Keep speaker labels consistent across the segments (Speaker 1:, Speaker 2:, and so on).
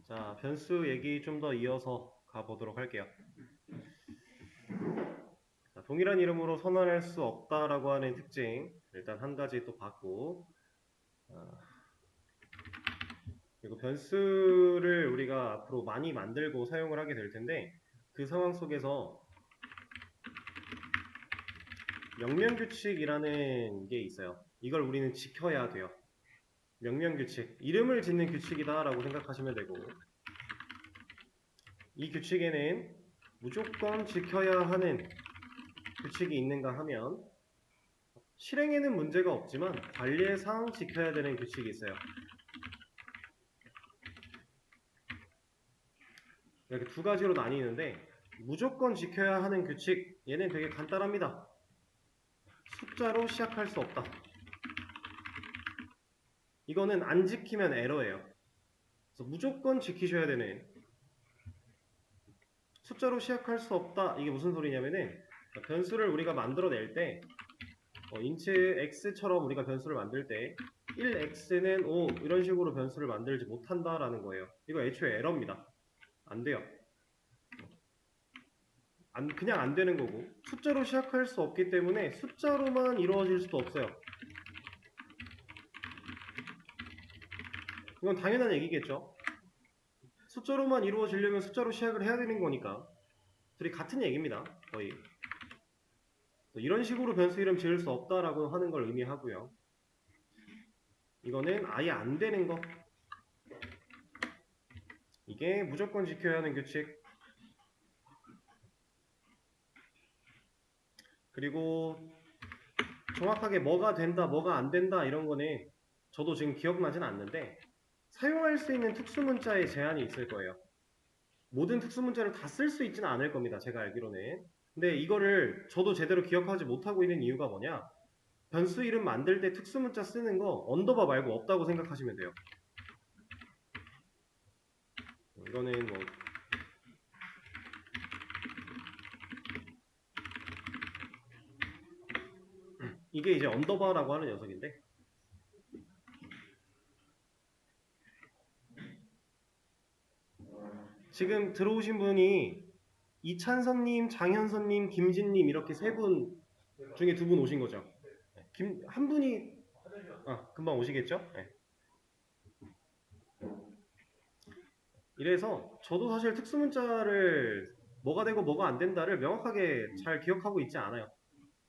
Speaker 1: 자, 변수 얘기 좀 더 이어서 가보도록 할게요. 자, 동일한 이름으로 선언할 수 없다라고 하는 특징 일단 한 가지 또 봤고, 그리고 변수를 우리가 앞으로 많이 만들고 사용을 하게 될 텐데, 그 상황 속에서 명령규칙이라는 게 있어요. 이걸 우리는 지켜야 돼요. 명령규칙, 이름을 짓는 규칙이다 라고 생각하시면 되고, 이 규칙에는 무조건 지켜야 하는 규칙이 있는가 하면 실행에는 문제가 없지만 관리상 지켜야 되는 규칙이 있어요. 이렇게 두 가지로 나뉘는데, 무조건 지켜야 하는 규칙, 얘는 되게 간단합니다. 숫자로 시작할 수 없다. 이거는 안 지키면 에러예요. 그래서 무조건 지키셔야 되는, 숫자로 시작할 수 없다. 이게 무슨 소리냐면은, 변수를 우리가 만들어낼 때 인치 x처럼 우리가 변수를 만들 때 1x는 5 이런 식으로 변수를 만들지 못한다라는 거예요. 이거 애초에 에러입니다. 안 돼요. 그냥 안 되는 거고, 숫자로 시작할 수 없기 때문에 숫자로만 이루어질 수도 없어요. 이건 당연한 얘기겠죠. 숫자로만 이루어지려면 숫자로 시작을 해야 되는 거니까 둘이 같은 얘기입니다. 거의. 이런 식으로 변수 이름 지을 수 없다라고 하는 걸 의미하고요. 이거는 아예 안 되는 거. 이게 무조건 지켜야 하는 규칙. 그리고 정확하게 뭐가 된다, 뭐가 안 된다 이런 거는 저도 지금 기억나진 않는데 사용할 수 있는 특수문자에 제한이 있을 거예요. 모든 특수문자를 다 쓸 수 있지는 않을 겁니다. 제가 알기로는. 근데 이거를 저도 제대로 기억하지 못하고 있는 이유가 뭐냐? 변수 이름 만들 때 특수문자 쓰는 거 언더바 말고 없다고 생각하시면 돼요. 이거는 뭐 이게 이제 언더바라고 하는 녀석인데 지금 들어오신 분이 이찬선님, 장현선님, 김진님 이렇게 세 분 중에 두 분 오신 거죠. 한 분이 금방 오시겠죠? 네. 이래서 저도 사실 특수문자를 뭐가 되고 뭐가 안 된다를 명확하게 잘 기억하고 있지 않아요.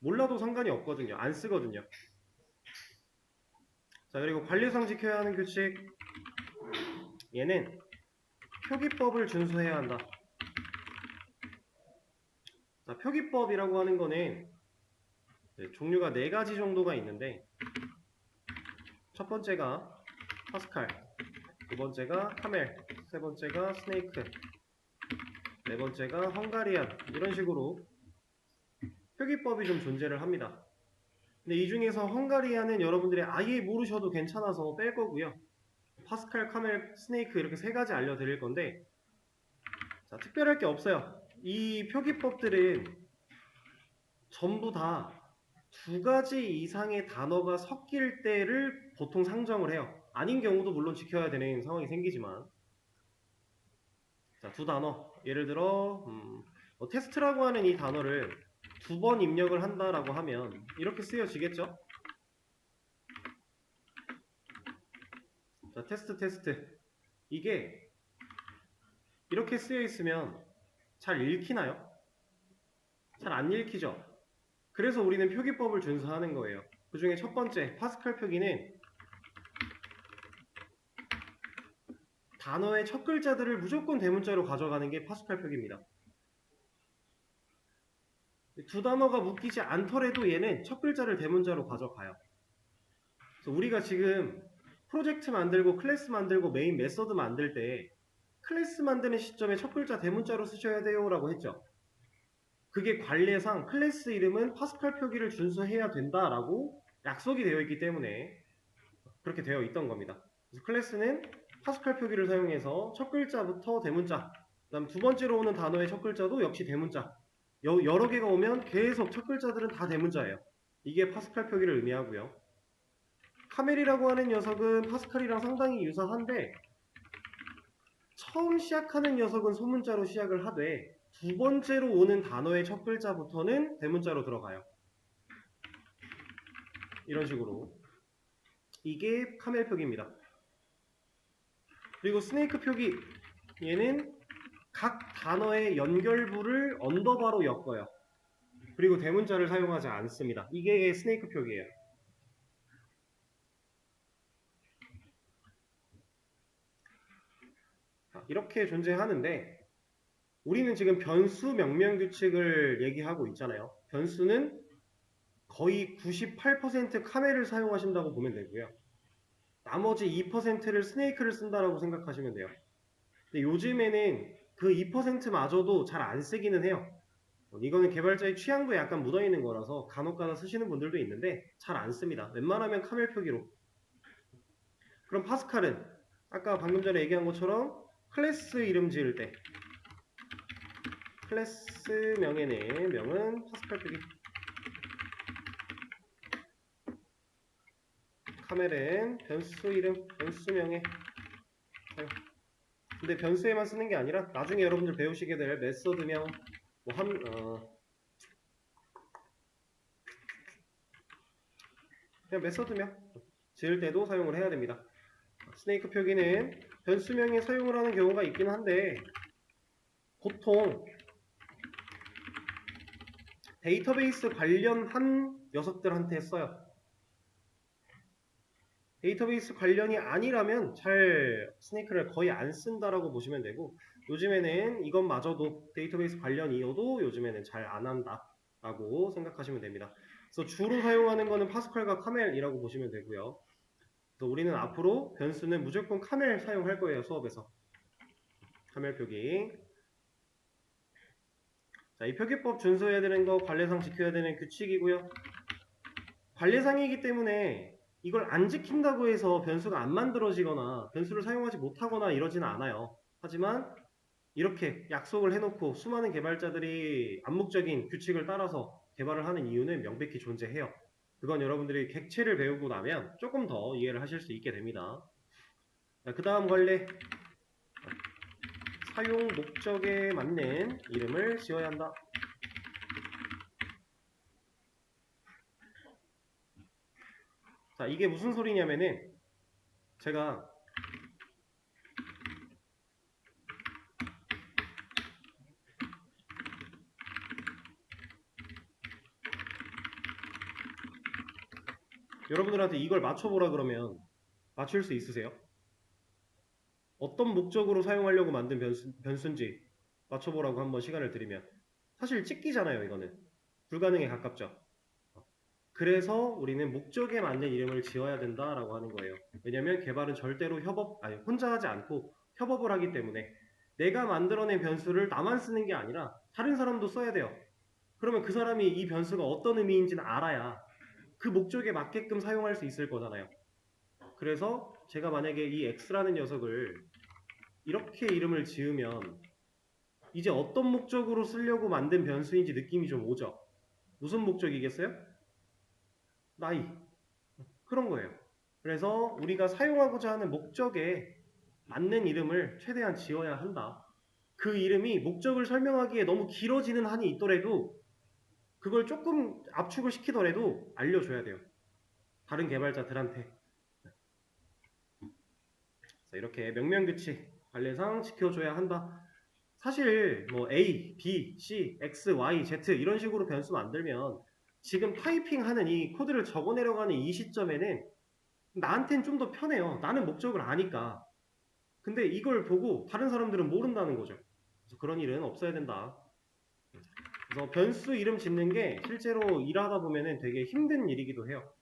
Speaker 1: 몰라도 상관이 없거든요. 안 쓰거든요. 자, 그리고 관리상 지켜야 하는 규칙. 얘는 표기법을 준수해야 한다. 자, 표기법이라고 하는 거는 종류가 4가지 정도가 있는데 첫 번째가 파스칼, 두 번째가 카멜, 세 번째가 스네이크, 네 번째가 헝가리안 이런 식으로 표기법이 좀 존재를 합니다. 근데 이 중에서 헝가리안은 여러분들이 아예 모르셔도 괜찮아서 뺄 거고요. 파스칼, 카멜, 스네이크 이렇게 3가지 알려드릴 건데 자, 특별할 게 없어요. 이 표기법들은 전부 다 2가지 이상의 단어가 섞일 때를 보통 상정을 해요. 아닌 경우도 물론 지켜야 되는 상황이 생기지만 자, 2단어 예를 들어 테스트라고 하는 이 단어를 2번 입력을 한다라고 하면 이렇게 쓰여지겠죠? 자, 테스트 이게 이렇게 쓰여 있으면 잘 읽히나요? 잘 안 읽히죠? 그래서 우리는 표기법을 준수하는 거예요. 그 중에 첫 번째 파스칼 표기는 단어의 첫 글자들을 무조건 대문자로 가져가는 게 파스칼 표기입니다. 2단어가 묶이지 않더라도 얘는 첫 글자를 대문자로 가져가요. 그래서 우리가 지금 프로젝트 만들고 클래스 만들고 메인 메서드 만들 때 클래스 만드는 시점에 첫 글자 대문자로 쓰셔야 돼요 라고 했죠. 그게 관례상 클래스 이름은 파스칼 표기를 준수해야 된다라고 약속이 되어 있기 때문에 그렇게 되어 있던 겁니다. 그래서 클래스는 파스칼 표기를 사용해서 첫 글자부터 대문자, 그 다음 두 번째로 오는 단어의 첫 글자도 역시 대문자, 여러 개가 오면 계속 첫 글자들은 다 대문자예요. 이게 파스칼 표기를 의미하고요. 카멜이라고 하는 녀석은 파스칼이랑 상당히 유사한데 처음 시작하는 녀석은 소문자로 시작을 하되 두 번째로 오는 단어의 첫 글자부터는 대문자로 들어가요. 이런 식으로. 이게 카멜 표기입니다. 그리고 스네이크 표기, 얘는 각 단어의 연결부를 언더바로 엮어요. 그리고 대문자를 사용하지 않습니다. 이게 스네이크 표기예요. 이렇게 존재하는데 우리는 지금 변수 명명 규칙을 얘기하고 있잖아요. 변수는 거의 98% 카멜을 사용하신다고 보면 되고요. 나머지 2%를 스네이크를 쓴다라고 생각하시면 돼요. 근데 요즘에는 그 2%마저도 잘 안 쓰기는 해요. 이거는 개발자의 취향도 약간 묻어있는 거라서 간혹가다 쓰시는 분들도 있는데 잘 안 씁니다. 웬만하면 카멜 표기로. 그럼 파스칼은 아까 방금 전에 얘기한 것처럼 클래스 이름 지을 때 클래스 명에는 명은 파스칼 표기, 카멜은 변수 이름, 변수명에 사용. 근데 변수에만 쓰는 게 아니라 나중에 여러분들 배우시게 될 메서드명, 그냥 메서드명 지을 때도 사용을 해야 됩니다. 스네이크 표기는 변수명에 사용을 하는 경우가 있긴 한데 보통 데이터베이스 관련한 녀석들한테 써요. 데이터베이스 관련이 아니라면 잘 스네이크를 거의 안 쓴다라고 보시면 되고 요즘에는 이것마저도 데이터베이스 관련이어도 요즘에는 잘 안 한다라고 생각하시면 됩니다. 그래서 주로 사용하는 거는 파스칼과 카멜이라고 보시면 되고요. 그래서 우리는 앞으로 변수는 무조건 카멜 사용할 거예요. 수업에서. 카멜 표기. 자, 이 표기법 준수해야 되는 거 관례상 지켜야 되는 규칙이고요. 관례상이기 때문에 이걸 안 지킨다고 해서 변수가 안 만들어지거나 변수를 사용하지 못하거나 이러지는 않아요. 하지만 이렇게 약속을 해놓고 수많은 개발자들이 암묵적인 규칙을 따라서 개발을 하는 이유는 명백히 존재해요. 그건 여러분들이 객체를 배우고 나면 조금 더 이해를 하실 수 있게 됩니다. 그 다음 관례. 사용 목적에 맞는 이름을 지어야 한다. 자, 이게 무슨 소리냐면은 제가 여러분들한테 이걸 맞춰보라 그러면 맞출 수 있으세요? 어떤 목적으로 사용하려고 만든 변수인지 맞춰보라고 한번 시간을 드리면 사실 찍기잖아요. 이거는 불가능에 가깝죠. 그래서 우리는 목적에 맞는 이름을 지어야 된다라고 하는 거예요. 왜냐면 개발은 절대로 혼자 하지 않고 협업을 하기 때문에 내가 만들어낸 변수를 나만 쓰는 게 아니라 다른 사람도 써야 돼요. 그러면 그 사람이 이 변수가 어떤 의미인지는 알아야 그 목적에 맞게끔 사용할 수 있을 거잖아요. 그래서 제가 만약에 이 x라는 녀석을 이렇게 이름을 지으면 이제 어떤 목적으로 쓰려고 만든 변수인지 느낌이 좀 오죠. 무슨 목적이겠어요? 나이. 그런 거예요. 그래서 우리가 사용하고자 하는 목적에 맞는 이름을 최대한 지어야 한다. 그 이름이 목적을 설명하기에 너무 길어지는 한이 있더라도 그걸 조금 압축을 시키더라도 알려줘야 돼요. 다른 개발자들한테. 이렇게 명명규칙 관례상 지켜줘야 한다. 사실 뭐 A, B, C, X, Y, Z 이런 식으로 변수 만들면 지금 타이핑하는 이 코드를 적어내려가는 이 시점에는 나한텐 좀 더 편해요. 나는 목적을 아니까. 근데 이걸 보고 다른 사람들은 모른다는 거죠. 그래서 그런 일은 없어야 된다. 그래서 변수 이름 짓는 게 실제로 일하다 보면은 되게 힘든 일이기도 해요.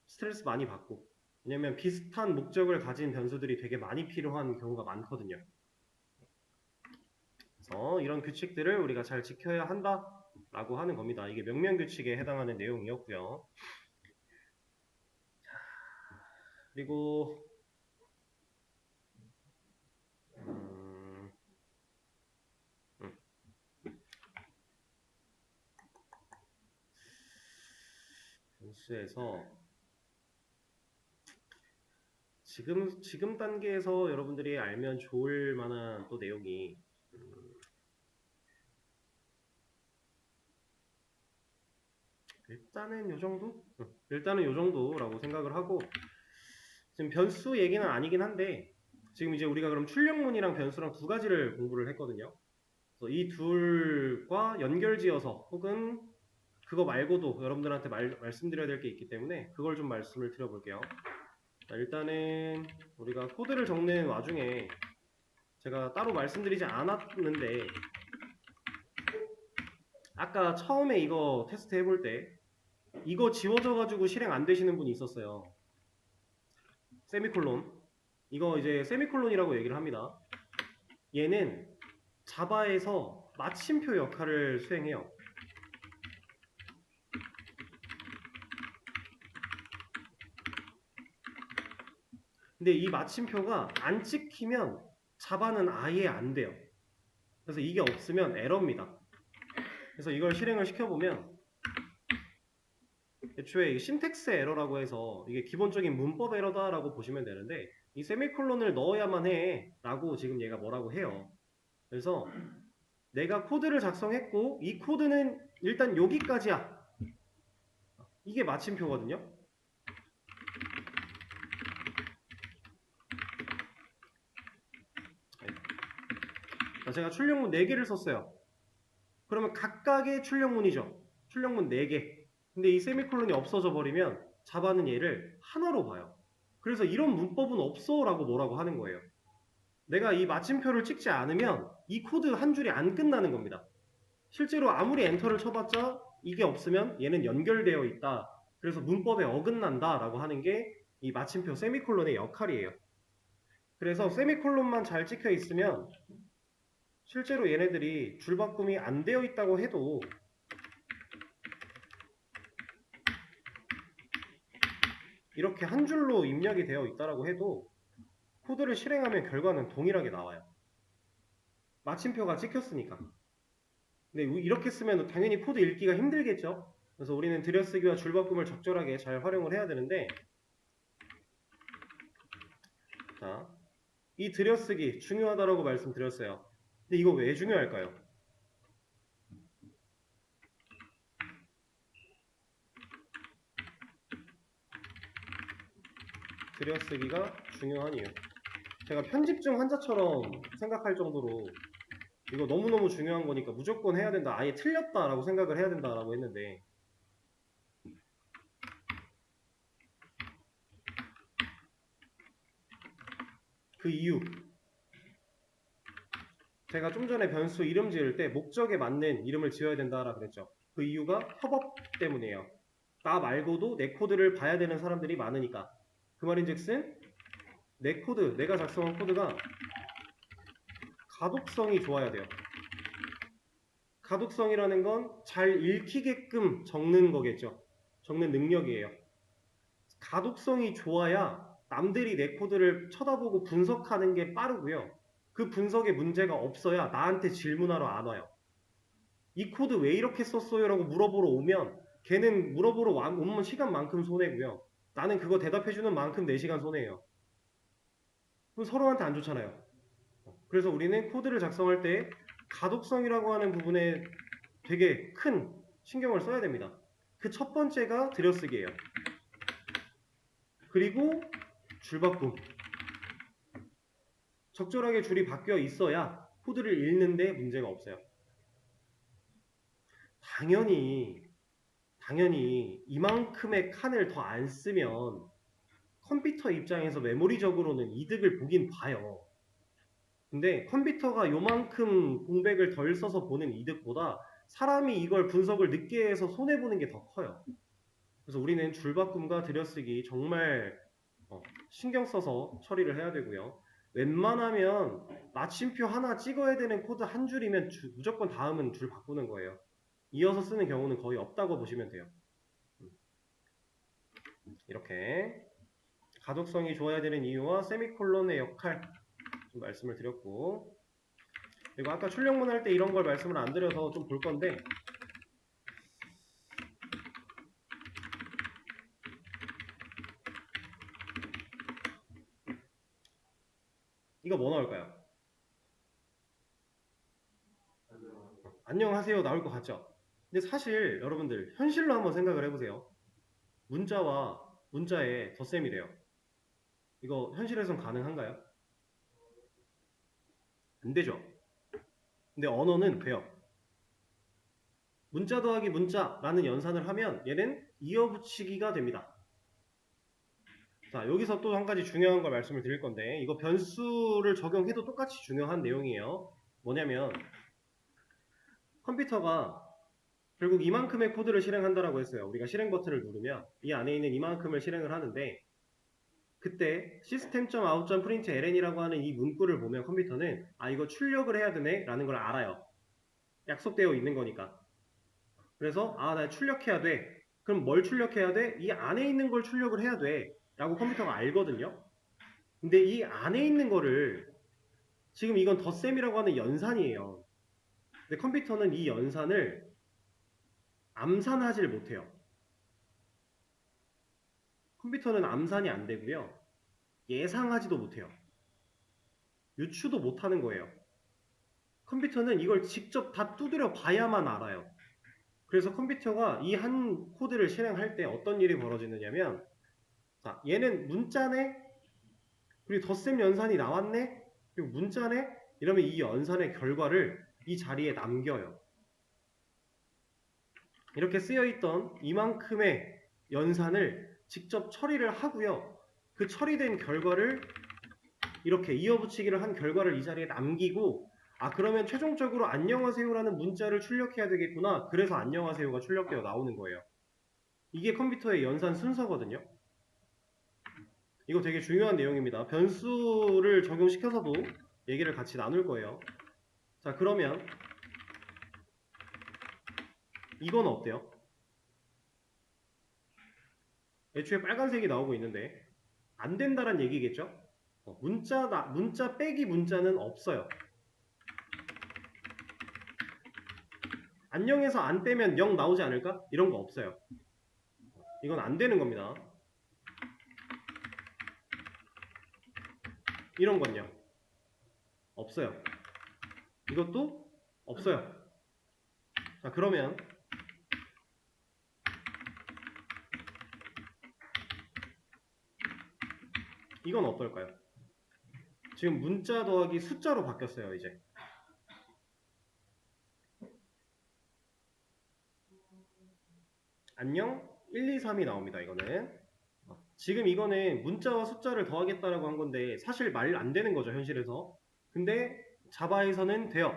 Speaker 1: 스트레스 많이 받고. 왜냐면 비슷한 목적을 가진 변수들이 되게 많이 필요한 경우가 많거든요. 그래서 이런 규칙들을 우리가 잘 지켜야 한다라고 하는 겁니다. 이게 명명규칙에 해당하는 내용이었고요. 그리고 변수에서 지금 단계에서 여러분들이 알면 좋을 만한 또 내용이 일단은 요 정도? 일단은 요 정도라고 생각을 하고 지금 변수 얘기는 아니긴 한데 지금 이제 우리가 그럼 출력문이랑 변수랑 두 가지를 공부를 했거든요. 그래서 이 둘과 연결지어서 혹은 그거 말고도 여러분들한테 말씀드려야 될 게 있기 때문에 그걸 좀 말씀을 드려볼게요. 자, 일단은 우리가 코드를 적는 와중에 제가 따로 말씀드리지 않았는데 아까 처음에 이거 테스트 해볼 때 이거 지워져 가지고 실행 안 되시는 분이 있었어요. 세미콜론. 이거 이제 세미콜론이라고 얘기를 합니다. 얘는 자바에서 마침표 역할을 수행해요. 근데 이 마침표가 안 찍히면 자바는 아예 안 돼요. 그래서 이게 없으면 에러입니다. 그래서 이걸 실행을 시켜보면 애초에 이게 신텍스 에러라고 해서 이게 기본적인 문법 에러다라고 보시면 되는데 이 세미콜론을 넣어야만 해 라고 지금 얘가 뭐라고 해요. 그래서 내가 코드를 작성했고 이 코드는 일단 여기까지야. 이게 마침표거든요. 제가 출력문 4개를 썼어요. 그러면 각각의 출력문이죠. 출력문 4개. 근데 이 세미콜론이 없어져 버리면 자바는 얘를 하나로 봐요. 그래서 이런 문법은 없어 라고 뭐라고 하는 거예요. 내가 이 마침표를 찍지 않으면 이 코드 한 줄이 안 끝나는 겁니다. 실제로 아무리 엔터를 쳐봤자 이게 없으면 얘는 연결되어 있다. 그래서 문법에 어긋난다 라고 하는 게 이 마침표 세미콜론의 역할이에요. 그래서 세미콜론만 잘 찍혀 있으면 실제로 얘네들이 줄바꿈이 안 되어 있다고 해도 이렇게 한 줄로 입력이 되어 있다고 해도 코드를 실행하면 결과는 동일하게 나와요. 마침표가 찍혔으니까. 근데 이렇게 쓰면 당연히 코드 읽기가 힘들겠죠. 그래서 우리는 들여쓰기와 줄바꿈을 적절하게 잘 활용을 해야 되는데 자, 이 들여쓰기 중요하다고 말씀드렸어요. 근데 이거 왜 중요할까요? 들여쓰기가 중요한 이유. 제가 편집증 환자처럼 생각할 정도로 이거 너무너무 중요한 거니까 무조건 해야 된다. 아예 틀렸다라고 생각을 해야 된다라고 했는데 그 이유. 제가 좀 전에 변수 이름 지을 때 목적에 맞는 이름을 지어야 된다라 그랬죠. 그 이유가 협업 때문이에요. 나 말고도 내 코드를 봐야 되는 사람들이 많으니까. 그 말인즉슨 내 코드, 내가 작성한 코드가 가독성이 좋아야 돼요. 가독성이라는 건 잘 읽히게끔 적는 거겠죠. 적는 능력이에요. 가독성이 좋아야 남들이 내 코드를 쳐다보고 분석하는 게 빠르고요. 그 분석에 문제가 없어야 나한테 질문하러 안 와요. 이 코드 왜 이렇게 썼어요? 라고 물어보러 오면 걔는 물어보러 오면 시간만큼 손해고요. 나는 그거 대답해주는 만큼 4시간 손해예요. 그럼 서로한테 안 좋잖아요. 그래서 우리는 코드를 작성할 때 가독성이라고 하는 부분에 되게 큰 신경을 써야 됩니다. 그 첫 번째가 들여쓰기예요. 그리고 줄바꿈. 적절하게 줄이 바뀌어 있어야 코드를 읽는데 문제가 없어요. 당연히 이만큼의 칸을 더 안 쓰면 컴퓨터 입장에서 메모리적으로는 이득을 보긴 봐요. 근데 컴퓨터가 요만큼 공백을 덜 써서 보는 이득보다 사람이 이걸 분석을 늦게 해서 손해보는 게 더 커요. 그래서 우리는 줄바꿈과 들여쓰기 정말 신경 써서 처리를 해야 되고요. 웬만하면 마침표 하나 찍어야 되는 코드 한 줄이면 무조건 다음은 줄 바꾸는 거예요. 이어서 쓰는 경우는 거의 없다고 보시면 돼요. 이렇게 가독성이 좋아야 되는 이유와 세미콜론의 역할 좀 말씀을 드렸고, 그리고 아까 출력문 할 때 이런 걸 말씀을 안 드려서 좀 볼 건데 뭐 나올까요? 안녕하세요 나올 것 같죠? 근데 사실 여러분들 현실로 한번 생각을 해보세요. 문자와 문자의 덧셈이래요. 이거 현실에선 가능한가요? 안 되죠. 근데 언어는 돼요. 문자 더하기 문자라는 연산을 하면 얘는 이어붙이기가 됩니다. 자, 여기서 또 한 가지 중요한 걸 말씀을 드릴 건데 이거 변수를 적용해도 똑같이 중요한 내용이에요. 뭐냐면 컴퓨터가 결국 이만큼의 코드를 실행한다라고 했어요. 우리가 실행 버튼을 누르면 이 안에 있는 이만큼을 실행을 하는데 그때 system.out.println이라고 하는 이 문구를 보면 컴퓨터는 아 이거 출력을 해야 되네 라는 걸 알아요. 약속되어 있는 거니까. 그래서 아 나 출력해야 돼. 그럼 뭘 출력해야 돼? 이 안에 있는 걸 출력을 해야 돼 라고 컴퓨터가 알거든요. 근데 이 안에 있는 거를 지금 이건 덧셈이라고 하는 연산이에요. 근데 컴퓨터는 이 연산을 암산하지를 못해요. 컴퓨터는 암산이 안 되고요. 예상하지도 못해요. 유추도 못하는 거예요. 컴퓨터는 이걸 직접 다 두드려 봐야만 알아요. 그래서 컴퓨터가 이 한 코드를 실행할 때 어떤 일이 벌어지느냐면 자, 얘는 문자네? 그리고 덧셈 연산이 나왔네? 그리고 문자네? 이러면 이 연산의 결과를 이 자리에 남겨요. 이렇게 쓰여있던 이만큼의 연산을 직접 처리를 하고요. 그 처리된 결과를 이렇게 이어붙이기를 한 결과를 이 자리에 남기고 아 그러면 최종적으로 안녕하세요라는 문자를 출력해야 되겠구나. 그래서 안녕하세요가 출력되어 나오는 거예요. 이게 컴퓨터의 연산 순서거든요. 이거 되게 중요한 내용입니다. 변수를 적용시켜서도 얘기를 같이 나눌 거예요. 자 그러면 이건 어때요? 애초에 빨간색이 나오고 있는데 안 된다란 얘기겠죠? 문자 빼기 문자는 없어요. 안녕에서 안 떼면 0 나오지 않을까? 이런 거 없어요. 이건 안 되는 겁니다. 이런 건요. 없어요. 이것도 없어요. 자, 그러면 이건 어떨까요? 지금 문자 더하기 숫자로 바뀌었어요, 이제. 안녕 1, 2, 3이 나옵니다, 이거는. 지금 이거는 문자와 숫자를 더하겠다라고 한 건데 사실 말 안 되는 거죠, 현실에서. 근데 자바에서는 돼요.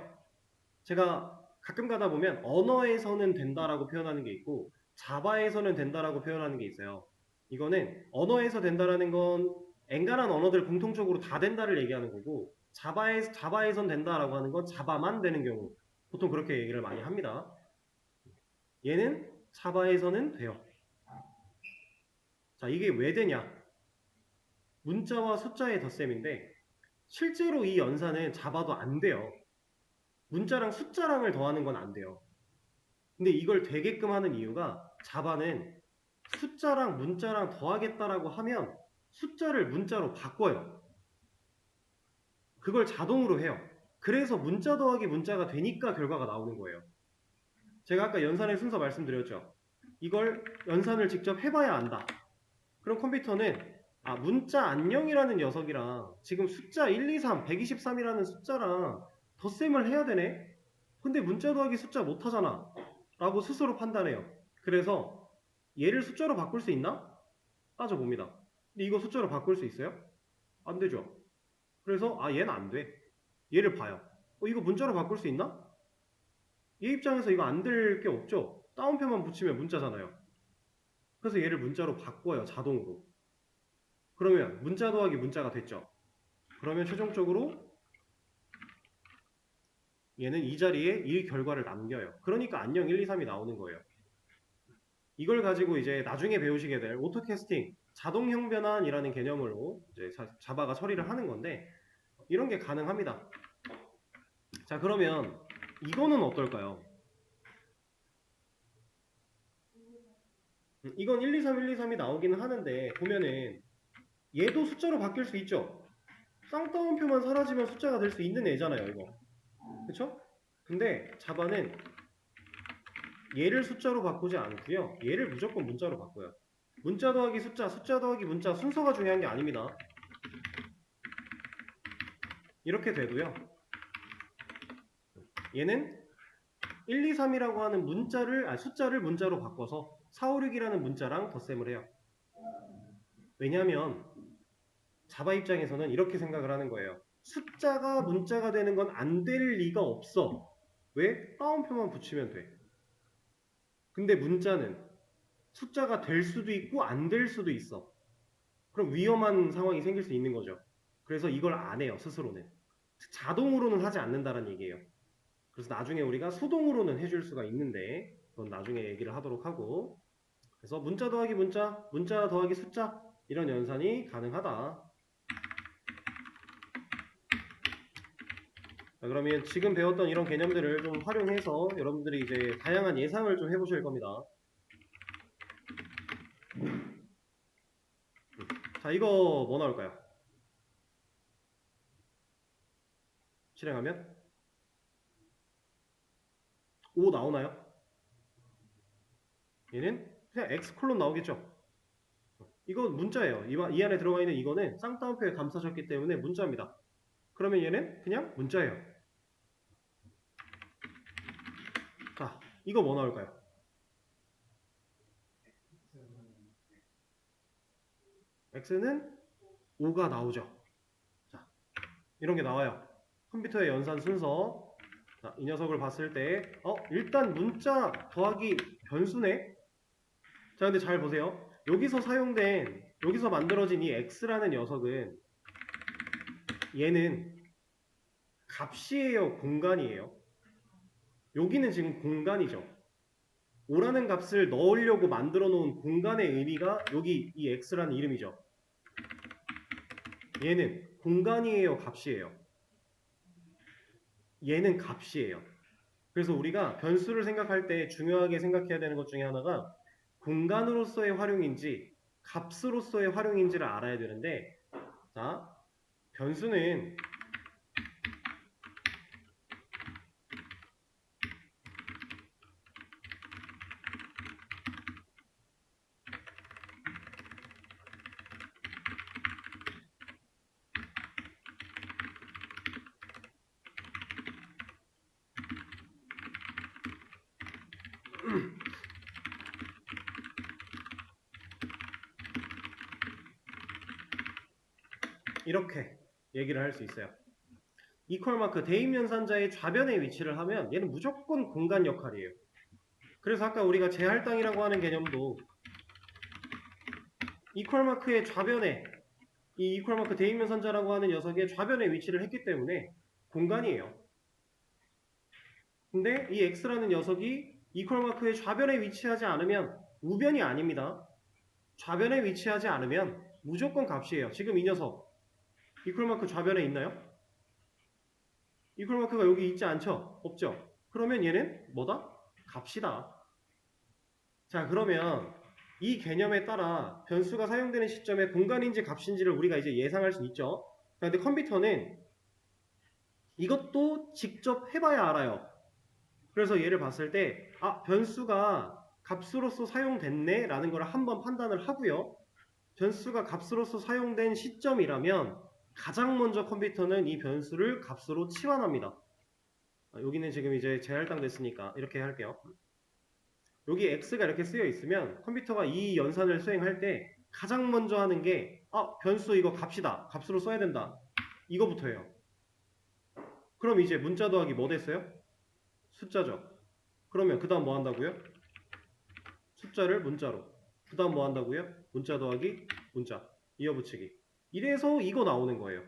Speaker 1: 제가 가끔 가다 보면 언어에서는 된다라고 표현하는 게 있고 자바에서는 된다라고 표현하는 게 있어요. 이거는 언어에서 된다라는 건 엔간한 언어들 공통적으로 다 된다를 얘기하는 거고 자바에선 된다라고 하는 건 자바만 되는 경우 보통 그렇게 얘기를 많이 합니다. 얘는 자바에서는 돼요. 자, 이게 왜 되냐? 문자와 숫자의 덧셈인데 실제로 이 연산은 자바도 안 돼요. 문자랑 숫자랑을 더하는 건 안 돼요. 근데 이걸 되게끔 하는 이유가 자바는 숫자랑 문자랑 더하겠다라고 하면 숫자를 문자로 바꿔요. 그걸 자동으로 해요. 그래서 문자 더하기 문자가 되니까 결과가 나오는 거예요. 제가 아까 연산의 순서 말씀드렸죠. 이걸 연산을 직접 해봐야 안다. 그럼 컴퓨터는 아 문자 안녕이라는 녀석이랑 지금 숫자 1, 2, 3, 123이라는 숫자랑 덧셈을 해야 되네? 근데 문자 더하기 숫자 못하잖아 라고 스스로 판단해요. 그래서 얘를 숫자로 바꿀 수 있나? 따져봅니다. 근데 이거 숫자로 바꿀 수 있어요? 안 되죠. 그래서 아 얘는 안 돼. 얘를 봐요. 이거 문자로 바꿀 수 있나? 얘 입장에서 이거 안 될 게 없죠. 따옴표만 붙이면 문자잖아요. 그래서 얘를 문자로 바꿔요. 자동으로. 그러면 문자 더하기 문자가 됐죠. 그러면 최종적으로 얘는 이 자리에 이 결과를 남겨요. 그러니까 안녕 1, 2, 3이 나오는 거예요. 이걸 가지고 이제 나중에 배우시게 될 오토캐스팅, 자동형 변환이라는 개념으로 이제 자바가 처리를 하는 건데 이런 게 가능합니다. 자, 그러면 이거는 어떨까요? 이건 1, 2, 3, 1, 2, 3이 나오기는 하는데 보면은 얘도 숫자로 바뀔 수 있죠. 쌍따옴표만 사라지면 숫자가 될 수 있는 애잖아요, 이거. 그쵸? 근데 자바는 얘를 숫자로 바꾸지 않고요. 얘를 무조건 문자로 바꿔요. 문자 더하기 숫자, 숫자 더하기 문자 순서가 중요한 게 아닙니다. 이렇게 돼도요. 얘는 1, 2, 3이라고 하는 숫자를 문자로 바꿔서 4, 5, 6이라는 문자랑 덧셈을 해요. 왜냐하면 자바 입장에서는 이렇게 생각을 하는 거예요. 숫자가 문자가 되는 건 안 될 리가 없어. 왜? 따옴표만 붙이면 돼. 근데 문자는 숫자가 될 수도 있고 안 될 수도 있어. 그럼 위험한 상황이 생길 수 있는 거죠. 그래서 이걸 안 해요, 스스로는. 자동으로는 하지 않는다는 얘기예요. 그래서 나중에 우리가 수동으로는 해줄 수가 있는데 그건 나중에 얘기를 하도록 하고, 그래서 문자 더하기 문자, 문자 더하기 숫자 이런 연산이 가능하다. 자, 그러면 지금 배웠던 이런 개념들을 좀 활용해서 여러분들이 이제 다양한 예상을 좀 해보실 겁니다. 자, 이거 뭐 나올까요? 실행하면 5 나오나요? 얘는 그냥 X 콜론 나오겠죠? 이건 문자예요. 이 안에 들어가 있는 이거는 쌍따옴표에 감싸졌기 때문에 문자입니다. 그러면 얘는 그냥 문자예요. 자, 이거 뭐 나올까요? X는 5가 나오죠. 자, 이런 게 나와요. 컴퓨터의 연산 순서. 자, 이 녀석을 봤을 때 일단 문자 더하기 변수네. 자, 근데 잘 보세요. 여기서 만들어진 이 X라는 녀석은 얘는 값이에요, 공간이에요? 여기는 지금 공간이죠. 5라는 값을 넣으려고 만들어 놓은 공간의 의미가 여기 이 X라는 이름이죠. 얘는 공간이에요, 값이에요? 얘는 값이에요. 그래서 우리가 변수를 생각할 때 중요하게 생각해야 되는 것 중에 하나가 공간으로서의 활용인지 값으로서의 활용인지를 알아야 되는데, 자, 변수는 이렇게 얘기를 할 수 있어요. 이퀄 마크 대입 연산자의 좌변에 위치를 하면 얘는 무조건 공간 역할이에요. 그래서 아까 우리가 재할당이라고 하는 개념도 이퀄 마크의 좌변에 이 이퀄 마크 대입 연산자라고 하는 녀석의 좌변에 위치를 했기 때문에 공간이에요. 근데 이 x라는 녀석이 이퀄 마크의 좌변에 위치하지 않으면 우변이 아닙니다. 좌변에 위치하지 않으면 무조건 값이에요. 지금 이 녀석 이퀄 마크 좌변에 있나요? 이퀄 마크가 여기 있지 않죠? 없죠? 그러면 얘는 뭐다? 값이다. 자, 그러면 이 개념에 따라 변수가 사용되는 시점에 공간인지 값인지를 우리가 이제 예상할 수 있죠. 자, 근데 컴퓨터는 이것도 직접 해봐야 알아요. 그래서 얘를 봤을 때 변수가 값으로서 사용됐네 라는 걸 한번 판단을 하고요. 변수가 값으로서 사용된 시점이라면 가장 먼저 컴퓨터는 이 변수를 값으로 치환합니다. 여기는 지금 이제 재할당 됐으니까 이렇게 할게요. 여기 x가 이렇게 쓰여 있으면 컴퓨터가 이 연산을 수행할 때 가장 먼저 하는 게 변수 이거 값이다. 값으로 써야 된다. 이거부터예요. 그럼 이제 문자 더하기 뭐 됐어요? 숫자죠. 그러면 그 다음 뭐 한다고요? 숫자를 문자로. 그 다음 뭐 한다고요? 문자 더하기 문자. 이어붙이기. 이래서 이거 나오는 거예요.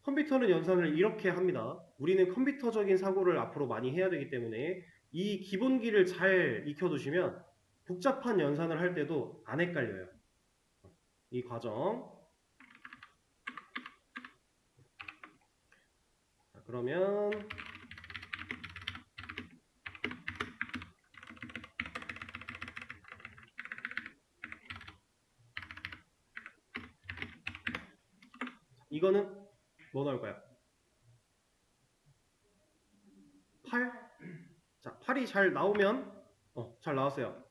Speaker 1: 컴퓨터는 연산을 이렇게 합니다. 우리는 컴퓨터적인 사고를 앞으로 많이 해야 되기 때문에 이 기본기를 잘 익혀두시면 복잡한 연산을 할 때도 안 헷갈려요. 이 과정. 자, 그러면 이거는 뭐 나올까요? 8? 자, 8이 잘 나오면 잘 나왔어요.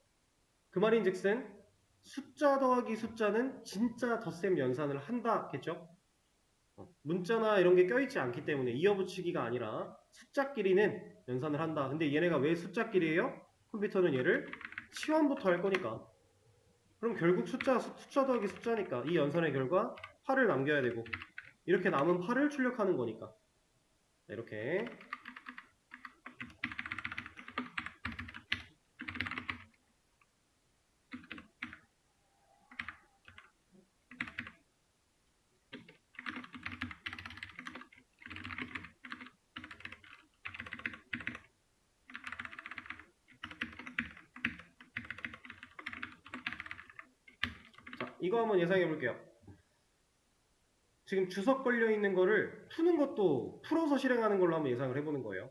Speaker 1: 그 말인즉슨 숫자 더하기 숫자는 진짜 덧셈 연산을 한다겠죠? 문자나 이런 게 껴있지 않기 때문에 이어붙이기가 아니라 숫자끼리는 연산을 한다. 근데 얘네가 왜 숫자끼리예요? 컴퓨터는 얘를 치환부터 할 거니까. 그럼 결국 숫자 더하기 숫자니까 이 연산의 결과 8을 남겨야 되고 이렇게 남은 8을 출력하는 거니까. 이렇게 자, 이거 한번 예상해 볼게요. 지금 주석 걸려 있는 거를 푸는 것도 풀어서 실행하는 걸로 한번 예상을 해보는 거예요.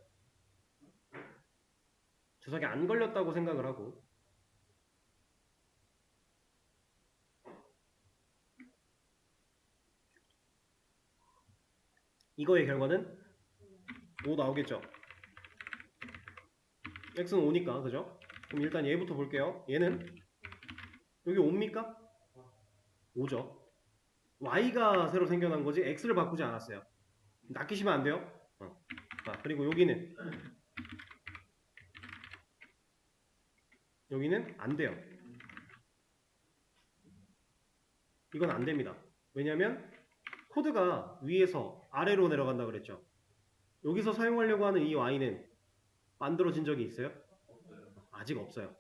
Speaker 1: 주석이 안 걸렸다고 생각을 하고 이거의 결과는 5 나오겠죠. x는 5니까 그죠? 그럼 일단 얘부터 볼게요. 얘는 여기 5입니까? 5죠. y가 새로 생겨난 거지 x를 바꾸지 않았어요. 낚이시면 안 돼요. 자, 그리고 여기는 안 돼요. 이건 안 됩니다. 왜냐면 코드가 위에서 아래로 내려간다 그랬죠. 여기서 사용하려고 하는 이 y는 만들어진 적이 있어요? 아직 없어요.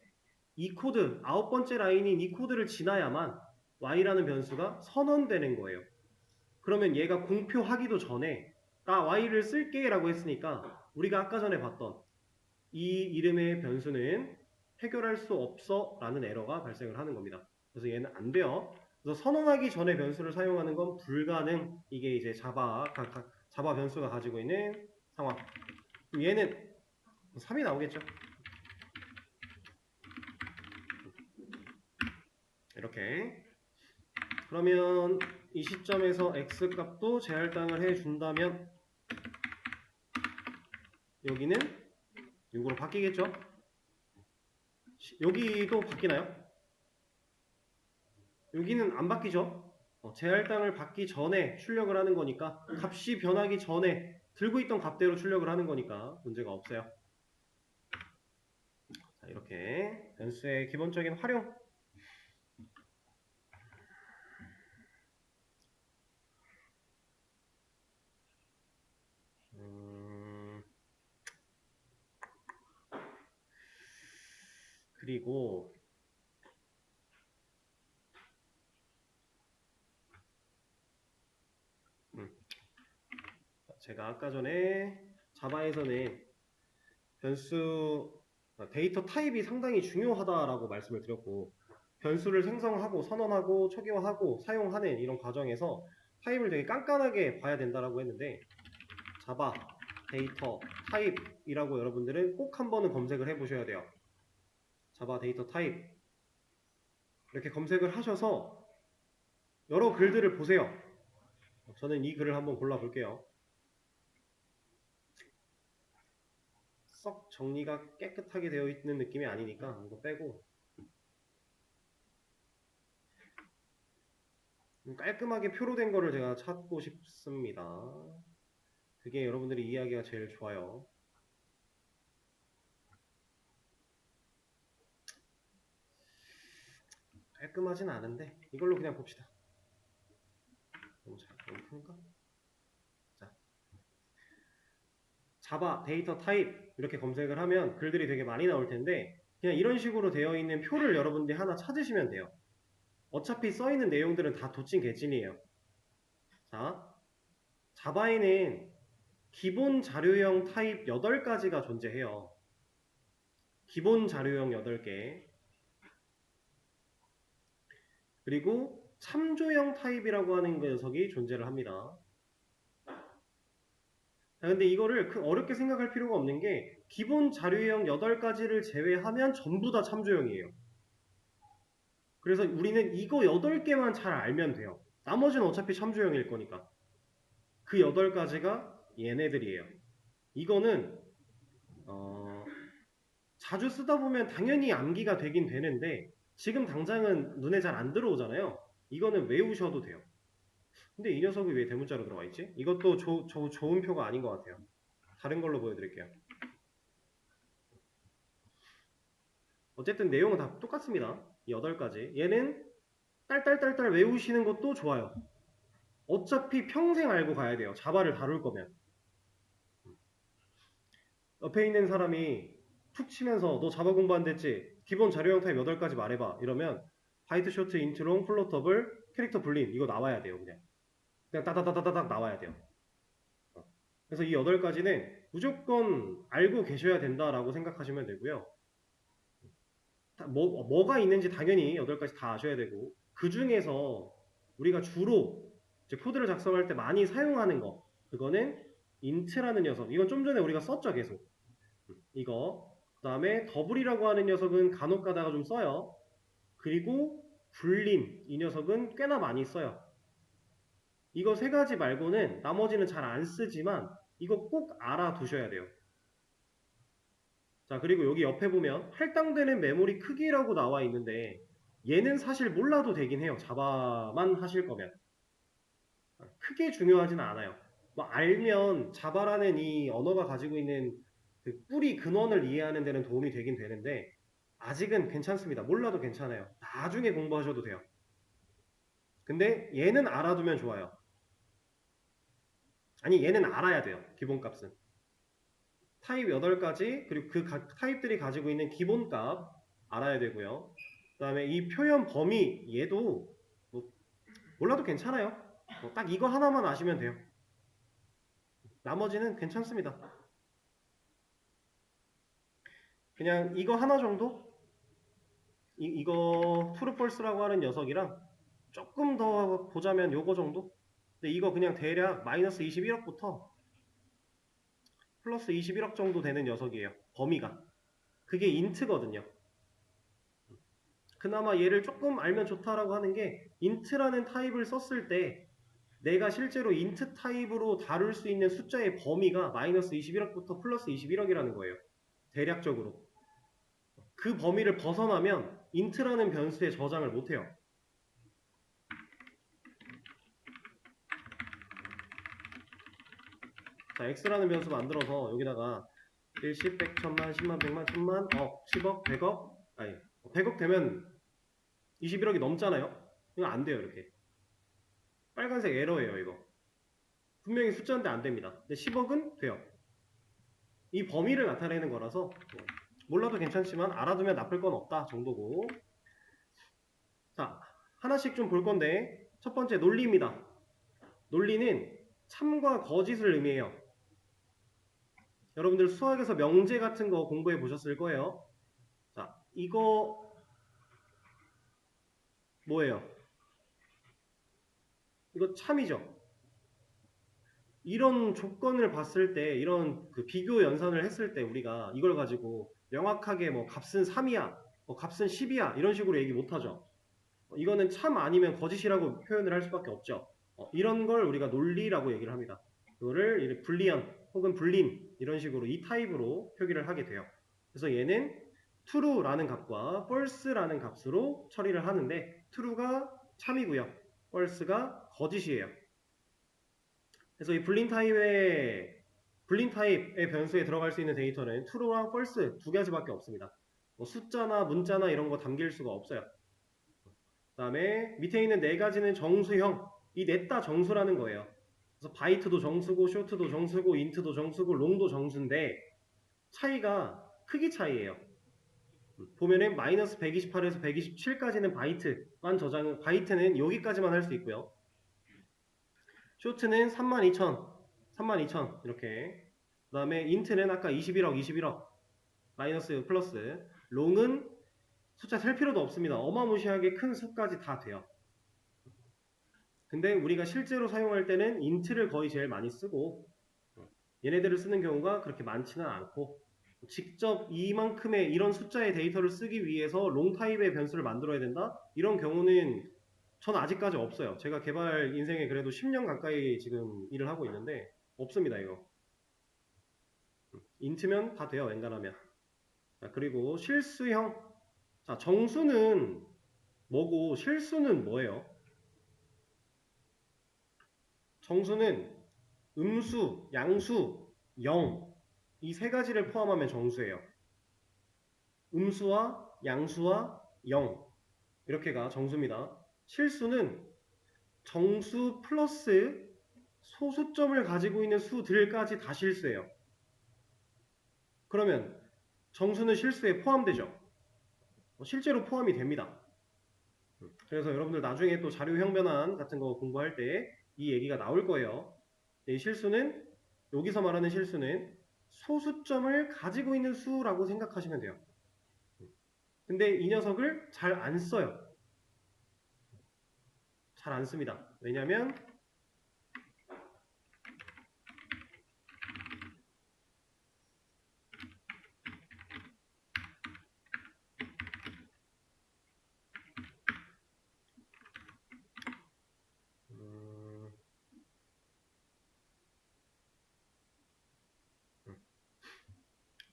Speaker 1: 이 코드, 9번째 라인인 이 코드를 지나야만 y라는 변수가 선언되는 거예요. 그러면 얘가 공표하기도 전에 나 y를 쓸게 라고 했으니까 우리가 아까 전에 봤던 이 이름의 변수는 해결할 수 없어 라는 에러가 발생을 하는 겁니다. 그래서 얘는 안 돼요. 그래서 선언하기 전에 변수를 사용하는 건 불가능. 이게 이제 자바 변수가 가지고 있는 상황. 그럼 얘는 3이 나오겠죠. 이렇게. 그러면 이 시점에서 x값도 재할당을 해준다면 여기는 6으로 바뀌겠죠? 여기도 바뀌나요? 여기는 안 바뀌죠? 재할당을 받기 전에 출력을 하는 거니까 값이 변하기 전에 들고 있던 값대로 출력을 하는 거니까 문제가 없어요. 자, 이렇게 변수의 기본적인 활용 그리고 제가 아까 전에 자바에서는 변수 데이터 타입이 상당히 중요하다라고 말씀을 드렸고 변수를 생성하고 선언하고 초기화하고 사용하는 이런 과정에서 타입을 되게 깐깐하게 봐야 된다라고 했는데 자바 데이터 타입이라고 여러분들은 꼭 한번은 검색을 해 보셔야 돼요. 자바 데이터 타입 이렇게 검색을 하셔서 여러 글들을 보세요. 저는 이 글을 한번 골라 볼게요. 썩 정리가 깨끗하게 되어 있는 느낌이 아니니까 이거 빼고 깔끔하게 표로된 거를 제가 찾고 싶습니다. 그게 여러분들이 이해하기가 제일 좋아요. 깔끔하진 않은데 이걸로 그냥 봅시다. 너무 큰가? 자, 자바 데이터 타입 이렇게 검색을 하면 글들이 되게 많이 나올 텐데 그냥 이런 식으로 되어 있는 표를 여러분들이 하나 찾으시면 돼요. 어차피 써있는 내용들은 다 도찐 개찐이에요. 자, 자바에는 기본 자료형 타입 8가지가 존재해요. 기본 자료형 8개. 그리고 참조형 타입이라고 하는 녀석이 존재를 합니다. 자, 근데 이거를 어렵게 생각할 필요가 없는 게 기본 자료형 8가지를 제외하면 전부 다 참조형이에요. 그래서 우리는 이거 8개만 잘 알면 돼요. 나머지는 어차피 참조형일 거니까. 그 8가지가 얘네들이에요. 이거는 자주 쓰다 보면 당연히 암기가 되긴 되는데 지금 당장은 눈에 잘 안 들어오잖아요. 이거는 외우셔도 돼요. 근데 이 녀석이 왜 대문자로 들어와 있지? 이것도 좋은 표가 아닌 것 같아요. 다른 걸로 보여드릴게요. 어쨌든 내용은 다 똑같습니다. 이 8가지. 얘는 딸딸딸딸 외우시는 것도 좋아요. 어차피 평생 알고 가야 돼요. 자바를 다룰 거면. 옆에 있는 사람이 툭 치면서 너 자바 공부 안 됐지? 기본 자료형 타입 8가지 말해봐. 이러면 바이트, 쇼트, 인트롱, 플롯, 더블, 캐릭터 불림 이거 나와야 돼요. 그냥 따다다다닥 나와야 돼요. 그래서 이 8가지는 무조건 알고 계셔야 된다라고 생각하시면 되고요. 뭐가 있는지 당연히 8가지 다 아셔야 되고 그 중에서 우리가 주로 이제 코드를 작성할 때 많이 사용하는 거 그거는 int라는 녀석. 이건 좀 전에 우리가 썼죠 계속. 이거 그 다음에 더블이라고 하는 녀석은 간혹 가다가 좀 써요. 그리고 불림 이 녀석은 꽤나 많이 써요. 이거 3가지 말고는 나머지는 잘 안 쓰지만 이거 꼭 알아두셔야 돼요. 자, 그리고 여기 옆에 보면 할당되는 메모리 크기라고 나와 있는데 얘는 사실 몰라도 되긴 해요. 자바만 하실 거면. 크게 중요하진 않아요. 뭐 알면 자바라는 이 언어가 가지고 있는 그 뿌리 근원을 이해하는 데는 도움이 되긴 되는데 아직은 괜찮습니다. 몰라도 괜찮아요. 나중에 공부하셔도 돼요. 근데 얘는 알아두면 좋아요. 아니 얘는 알아야 돼요. 기본값은. 타입 8가지 그리고 그 각 타입들이 가지고 있는 기본값 알아야 되고요. 그 다음에 이 표현 범위 얘도 뭐 몰라도 괜찮아요. 딱 이거 하나만 아시면 돼요. 나머지는 괜찮습니다. 그냥 이거 하나 정도? 이거 트루폴스라고 하는 녀석이랑 조금 더 보자면 요거 정도? 근데 이거 그냥 대략 마이너스 21억부터 플러스 21억 정도 되는 녀석이에요. 범위가. 그게 인트거든요. 그나마 얘를 조금 알면 좋다라고 하는 게 int라는 타입을 썼을 때 내가 실제로 int 타입으로 다룰 수 있는 숫자의 범위가 마이너스 21억부터 플러스 21억이라는 거예요. 대략적으로. 그 범위를 벗어나면 int라는 변수에 저장을 못해요. 자, x라는 변수 만들어서 여기다가 1, 10, 100, 1000만, 10만, 100만, 1000만, 10억, 100억, 아니 100억 되면 21억이 넘잖아요. 이거 안 돼요 이렇게. 빨간색 에러예요 이거. 분명히 숫자인데 안 됩니다. 근데 10억은 돼요. 이 범위를 나타내는 거라서 몰라도 괜찮지만 알아두면 나쁠 건 없다 정도고. 자, 하나씩 좀 볼 건데 첫 번째 논리입니다. 논리는 참과 거짓을 의미해요. 여러분들 수학에서 명제 같은 거 공부해 보셨을 거예요. 자, 이거 뭐예요? 이거 참이죠. 이런 조건을 봤을 때, 이런 그 비교 연산을 했을 때 우리가 이걸 가지고 명확하게 뭐 값은 3이야, 뭐 값은 10이야 이런 식으로 얘기 못하죠. 이거는 참 아니면 거짓이라고 표현을 할 수밖에 없죠. 이런 걸 우리가 논리라고 얘기를 합니다. 이거를 불리언 혹은 불린 이런 식으로 이 타입으로 표기를 하게 돼요. 그래서 얘는 true라는 값과 false라는 값으로 처리를 하는데 true가 참이고요. false가 거짓이에요. 그래서 이 불린 타입의 변수에 들어갈 수 있는 데이터는 true랑 false 두 가지밖에 없습니다. 뭐 숫자나 문자나 이런 거 담길 수가 없어요. 그 다음에 밑에 있는 4가지는 정수형. 이 넷다 정수라는 거예요. 그래서 바이트도 정수고 쇼트도 정수고 인트도 정수고 롱도 정수인데 차이가 크기 차이예요. 보면은 마이너스 128에서 127까지는 바이트만 저장, 바이트는 여기까지만 할 수 있고요. 쇼트는 32,000 이렇게. 그 다음에 인트는 아까 21억 마이너스 플러스. 롱은 숫자 셀 필요도 없습니다. 어마무시하게 큰 수까지 다 돼요. 근데 우리가 실제로 사용할 때는 인트를 거의 제일 많이 쓰고 얘네들을 쓰는 경우가 그렇게 많지는 않고 직접 이만큼의 이런 숫자의 데이터를 쓰기 위해서 롱 타입의 변수를 만들어야 된다? 이런 경우는 전 아직까지 없어요. 제가 개발 인생에 그래도 10년 가까이 지금 일을 하고 있는데 없습니다 이거. 인트면 다 돼요 웬간하면. 자, 그리고 실수형. 자, 정수는 뭐고 실수는 뭐예요? 정수는 음수, 양수, 영, 이 세 가지를 포함하면 정수예요. 음수와 양수와 영, 이렇게가 정수입니다. 실수는 정수 플러스 소수점을 가지고 있는 수들까지 다 실수예요. 그러면 정수는 실수에 포함되죠. 실제로 포함이 됩니다. 그래서 여러분들 나중에 또 자료형 변환 같은 거 공부할 때 이 얘기가 나올 거예요. 이 실수는, 여기서 말하는 실수는 소수점을 가지고 있는 수라고 생각하시면 돼요. 근데 이 녀석을 잘 안 써요. 잘 안 씁니다. 왜냐면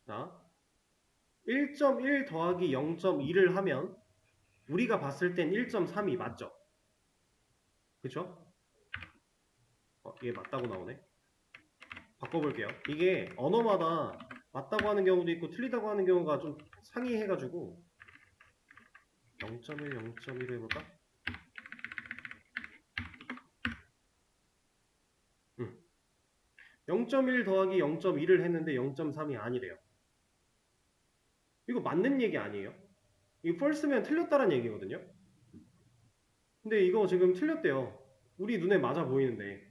Speaker 1: 자, 1.1 더하기 0.2를 하면 우리가 봤을 땐 1.32 맞죠? 그쵸? 이게 맞다고 나오네. 바꿔볼게요. 이게 언어마다 맞다고 하는 경우도 있고 틀리다고 하는 경우가 좀 상이해가지고 0.1, 0.1로 해볼까? 0.1 더하기 0.2를 했는데 0.3이 아니래요. 이거 맞는 얘기 아니에요? 이거 false면 틀렸다는 얘기거든요. 근데 이거 지금 틀렸대요. 우리 눈에 맞아 보이는데.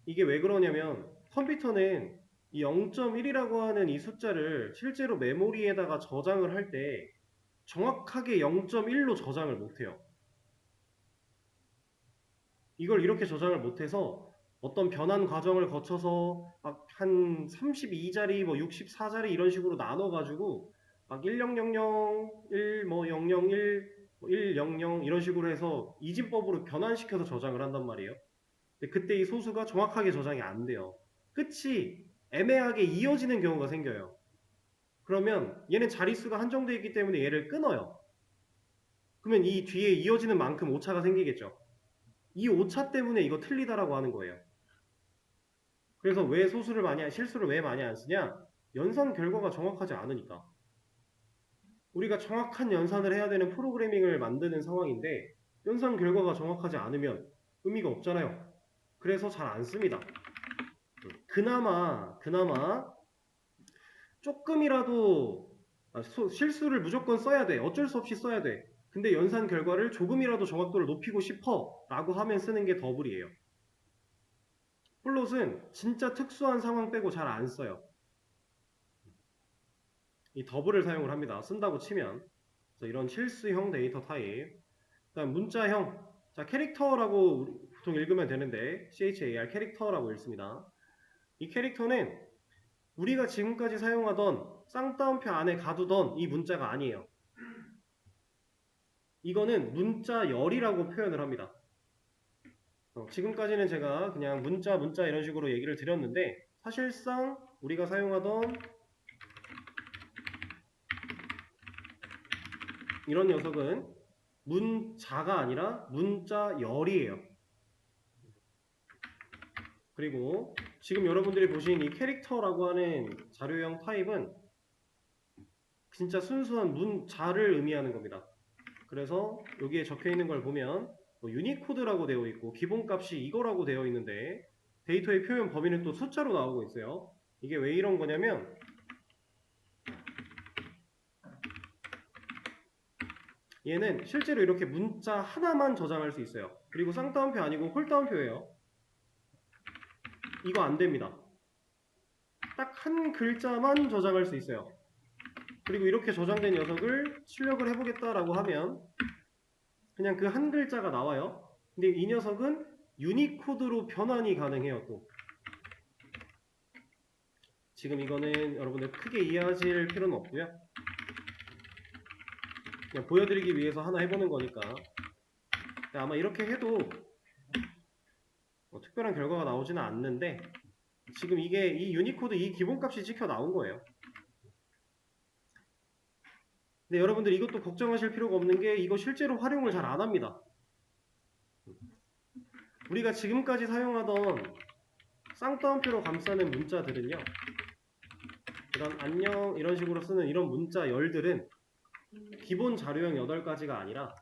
Speaker 1: 이게 왜 그러냐면 컴퓨터는 이 0.1이라고 하는 이 숫자를 실제로 메모리에다가 저장을 할 때 정확하게 0.1로 저장을 못해요. 이걸 이렇게 저장을 못해서 어떤 변환 과정을 거쳐서 막 한 32자리, 뭐 64자리 이런 식으로 나눠가지고 막 1000, 1, 뭐 001, 뭐 100 이런 식으로 해서 이진법으로 변환시켜서 저장을 한단 말이에요. 근데 그때 이 소수가 정확하게 저장이 안 돼요. 끝이 애매하게 이어지는 경우가 생겨요. 그러면 얘는 자릿수가 한정되어 있기 때문에 얘를 끊어요. 그러면 이 뒤에 이어지는 만큼 오차가 생기겠죠. 이 오차 때문에 이거 틀리다라고 하는 거예요. 그래서 왜 실수를 왜 많이 안 쓰냐? 연산 결과가 정확하지 않으니까. 우리가 정확한 연산을 해야 되는 프로그래밍을 만드는 상황인데 연산 결과가 정확하지 않으면 의미가 없잖아요. 그래서 잘 안 씁니다. 그나마 조금이라도 실수를 무조건 써야 돼. 어쩔 수 없이 써야 돼. 근데 연산 결과를 조금이라도 정확도를 높이고 싶어 라고 하면 쓰는 게 더블이에요. 플롯은 진짜 특수한 상황 빼고 잘 안 써요. 이 더블을 사용을 합니다. 쓴다고 치면. 그래서 이런 실수형 데이터 타입. 그다음 문자형. 자, 캐릭터라고 보통 읽으면 되는데 char 캐릭터라고 읽습니다. 이 캐릭터는 우리가 지금까지 사용하던 쌍따옴표 안에 가두던 이 문자가 아니에요. 이거는 문자열이라고 표현을 합니다. 지금까지는 제가 그냥 문자 이런 식으로 얘기를 드렸는데 사실상 우리가 사용하던 이런 녀석은 문자가 아니라 문자열이에요. 그리고 지금 여러분들이 보신 이 캐릭터라고 하는 자료형 타입은 진짜 순수한 문자를 의미하는 겁니다. 그래서 여기에 적혀 있는 걸 보면 뭐 유니코드라고 되어 있고 기본값이 이거라고 되어 있는데 데이터의 표현 범위는 또 숫자로 나오고 있어요. 이게 왜 이런 거냐면 얘는 실제로 이렇게 문자 하나만 저장할 수 있어요. 그리고 쌍따옴표 아니고 홀따옴표예요. 이거 안 됩니다. 딱 한 글자만 저장할 수 있어요. 그리고 이렇게 저장된 녀석을 출력을 해보겠다라고 하면 그냥 그 한 글자가 나와요. 근데 이 녀석은 유니코드로 변환이 가능해요. 또 지금 이거는 여러분들 크게 이해하실 필요는 없고요. 그냥 보여드리기 위해서 하나 해보는 거니까. 아마 이렇게 해도 특별한 결과가 나오지는 않는데 지금 이게 이 유니코드 이 기본값이 찍혀 나온 거예요. 근데 여러분들 이것도 걱정하실 필요가 없는 게 이거 실제로 활용을 잘 안 합니다. 우리가 지금까지 사용하던 쌍따옴표로 감싸는 문자들은요, 이런 안녕 이런 식으로 쓰는 이런 문자 열들은 기본 자료형 8가지가 아니라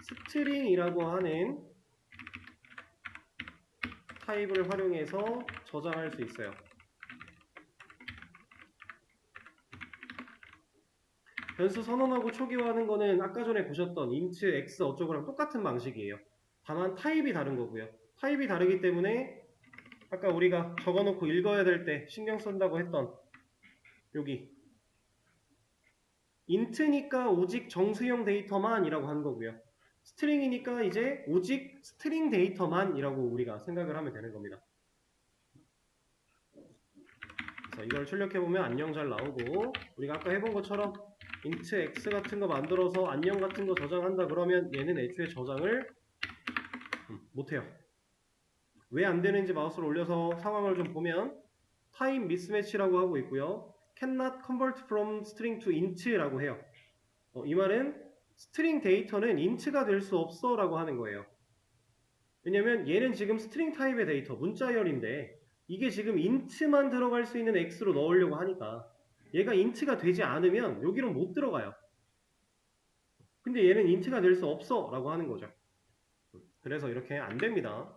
Speaker 1: 스트링이라고 하는 타입을 활용해서 저장할 수 있어요. 변수 선언하고 초기화하는 거는 아까 전에 보셨던 int x 어쩌고랑 똑같은 방식이에요. 다만 타입이 다른 거고요. 타입이 다르기 때문에 아까 우리가 적어놓고 읽어야 될 때 신경 쓴다고 했던 여기 int니까 오직 정수형 데이터만 이라고 하는 거고요. 스트링이니까 이제 오직 스트링 데이터만 이라고 우리가 생각을 하면 되는 겁니다. 그래서 이걸 출력해보면 안녕 잘 나오고, 우리가 아까 해본 것처럼 int x 같은 거 만들어서 안녕 같은 거 저장한다 그러면 얘는 애초에 저장을 못해요. 왜 안 되는지 마우스를 올려서 상황을 좀 보면 타임 미스매치라고 하고 있고요. cannot convert from string to int라고 해요. 이 말은 스트링 데이터는 int가 될 수 없어 라고 하는 거예요. 왜냐면 얘는 지금 스트링 타입의 데이터, 문자열인데 이게 지금 int만 들어갈 수 있는 x로 넣으려고 하니까 얘가 int가 되지 않으면 여기로 못 들어가요. 근데 얘는 int가 될 수 없어 라고 하는 거죠. 그래서 이렇게 안 됩니다.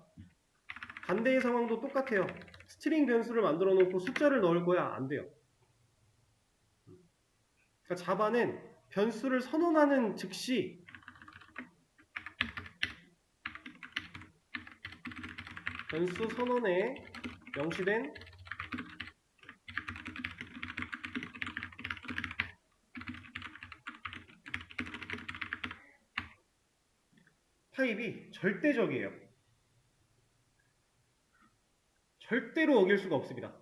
Speaker 1: 반대의 상황도 똑같아요. 스트링 변수를 만들어 놓고 숫자를 넣을 거야. 안 돼요. 그러니까 자바는 변수를 선언하는 즉시 변수 선언에 명시된 타입이 절대적이에요. 절대로 어길 수가 없습니다.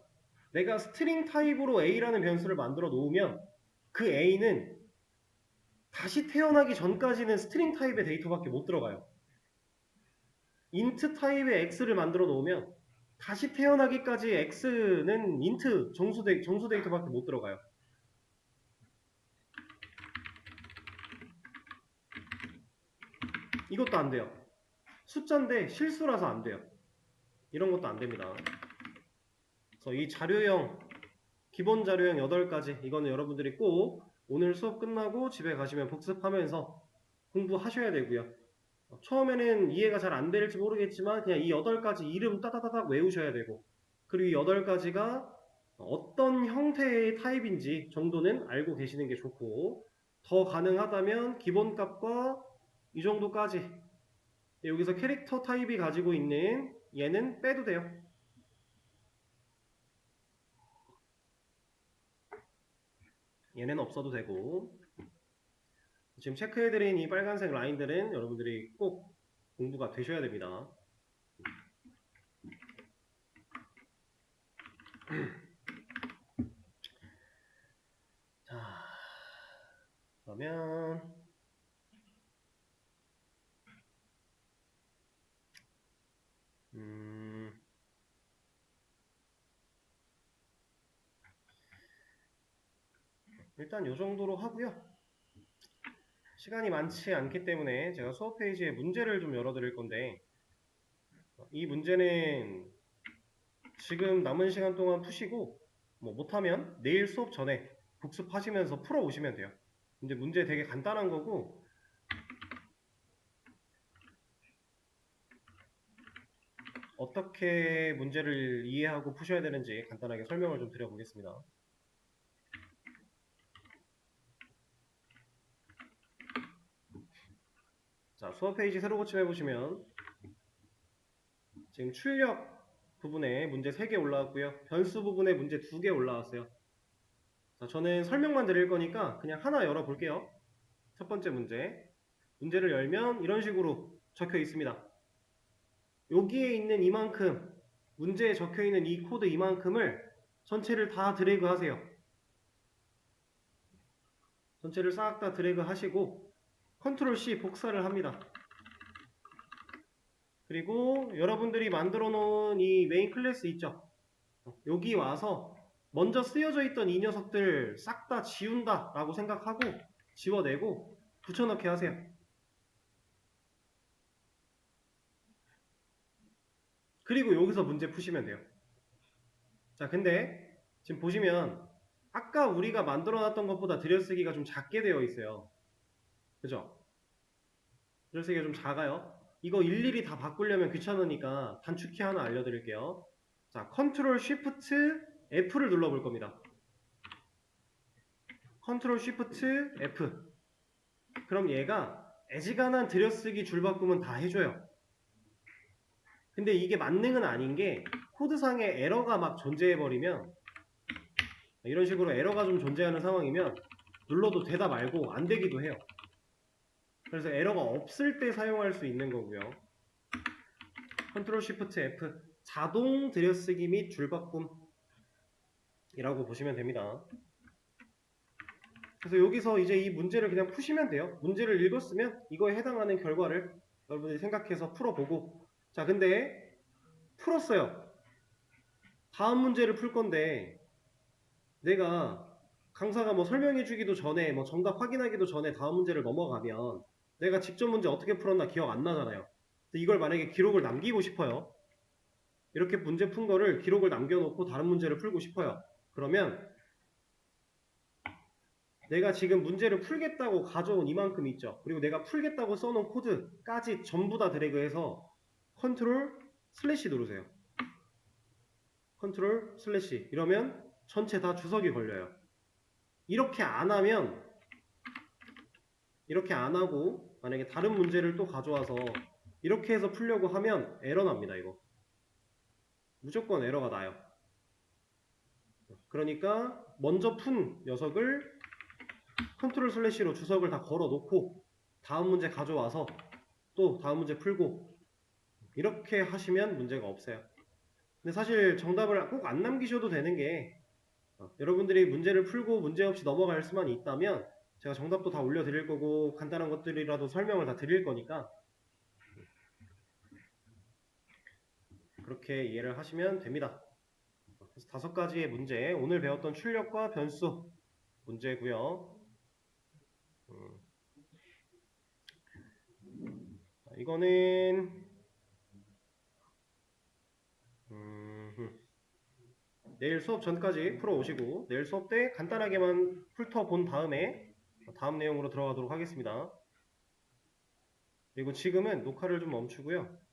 Speaker 1: 내가 스트링 타입으로 A라는 변수를 만들어 놓으면 그 A는 다시 태어나기 전까지는 스트링 타입의 데이터밖에 못 들어가요. int 타입의 x를 만들어 놓으면 다시 태어나기까지 x는 int 정수 데이터밖에 못 들어가요. 이것도 안 돼요. 숫자인데 실수라서 안 돼요. 이런 것도 안 됩니다. 그래서 이 자료형, 기본 자료형 8가지, 이거는 여러분들이 꼭 오늘 수업 끝나고 집에 가시면 복습하면서 공부하셔야 되고요. 처음에는 이해가 잘 안 될지 모르겠지만 그냥 이 8가지 이름 따다다닥 외우셔야 되고, 그리고 이 8가지가 어떤 형태의 타입인지 정도는 알고 계시는 게 좋고, 더 가능하다면 기본값과 이 정도까지, 여기서 캐릭터 타입이 가지고 있는 얘는 빼도 돼요. 얘는 없어도 되고, 지금 체크해드린 이 빨간색 라인들은 여러분들이 꼭 공부가 되셔야 됩니다. 자, 그러면 일단 이 정도로 하고요. 시간이 많지 않기 때문에 제가 수업 페이지에 문제를 좀 열어드릴 건데, 이 문제는 지금 남은 시간 동안 푸시고 뭐 못하면 내일 수업 전에 복습하시면서 풀어오시면 돼요. 근데 문제 되게 간단한 거고, 어떻게 문제를 이해하고 푸셔야 되는지 간단하게 설명을 좀 드려보겠습니다. 자, 수업 페이지 새로 고침해 보시면 지금 출력 부분에 문제 3개 올라왔고요. 변수 부분에 문제 2개 올라왔어요. 자, 저는 설명만 드릴 거니까 그냥 하나 열어볼게요. 첫 번째 문제. 문제를 열면 이런 식으로 적혀 있습니다. 여기에 있는 이만큼, 문제에 적혀 있는 이 코드 이만큼을 전체를 다 드래그 하세요. 전체를 싹 다 드래그 하시고 컨트롤 C 복사를 합니다. 그리고 여러분들이 만들어 놓은 이 메인 클래스 있죠? 여기 와서 먼저 쓰여져 있던 이 녀석들 싹 다 지운다 라고 생각하고 지워내고 붙여넣기 하세요. 그리고 여기서 문제 푸시면 돼요. 자, 근데 지금 보시면 아까 우리가 만들어 놨던 것보다 들여쓰기가 좀 작게 되어 있어요. 그죠? 들여쓰기가 좀 작아요. 이거 일일이 다 바꾸려면 귀찮으니까 단축키 하나 알려드릴게요. 자, 컨트롤 쉬프트 F를 눌러볼 겁니다. 컨트롤 쉬프트 F. 그럼 얘가 애지간한 들여쓰기 줄바꿈은 다 해줘요. 근데 이게 만능은 아닌 게 코드상에 에러가 막 존재해버리면 이런 식으로 에러가 좀 존재하는 상황이면 눌러도 되다 말고 안 되기도 해요. 그래서 에러가 없을 때 사용할 수 있는 거고요. 컨트롤 쉬프트 F 자동 들여쓰기 및 줄바꿈이라고 보시면 됩니다. 그래서 여기서 이제 이 문제를 그냥 푸시면 돼요. 문제를 읽었으면 이거에 해당하는 결과를 여러분들이 생각해서 풀어보고 자 근데 풀었어요. 다음 문제를 풀 건데 내가 강사가 뭐 설명해 주기도 전에 뭐 정답 확인하기도 전에 다음 문제를 넘어가면 내가 직접 문제 어떻게 풀었나 기억 안 나잖아요. 이걸 만약에 기록을 남기고 싶어요. 이렇게 문제 푼 거를 기록을 남겨놓고 다른 문제를 풀고 싶어요. 그러면 내가 지금 문제를 풀겠다고 가져온 이만큼 있죠. 그리고 내가 풀겠다고 써놓은 코드까지 전부 다 드래그해서 컨트롤 슬래시 누르세요. 컨트롤 슬래시 이러면 전체 다 주석이 걸려요. 이렇게 안 하면 이렇게 안 하고 만약에 다른 문제를 또 가져와서 이렇게 해서 풀려고 하면 에러 납니다. 이거 무조건 에러가 나요. 그러니까 먼저 푼 녀석을 컨트롤 슬래시로 주석을 다 걸어 놓고 다음 문제 가져와서 또 다음 문제 풀고 이렇게 하시면 문제가 없어요. 근데 사실 정답을 꼭 안 남기셔도 되는 게 여러분들이 문제를 풀고 문제 없이 넘어갈 수만 있다면 제가 정답도 다 올려드릴 거고 간단한 것들이라도 설명을 다 드릴 거니까 그렇게 이해를 하시면 됩니다. 그래서 5가지의 문제, 오늘 배웠던 출력과 변수 문제고요. 이거는 내일 수업 전까지 풀어오시고 내일 수업 때 간단하게만 훑어본 다음에 다음 내용으로 들어가도록 하겠습니다. 그리고 지금은 녹화를 좀 멈추고요.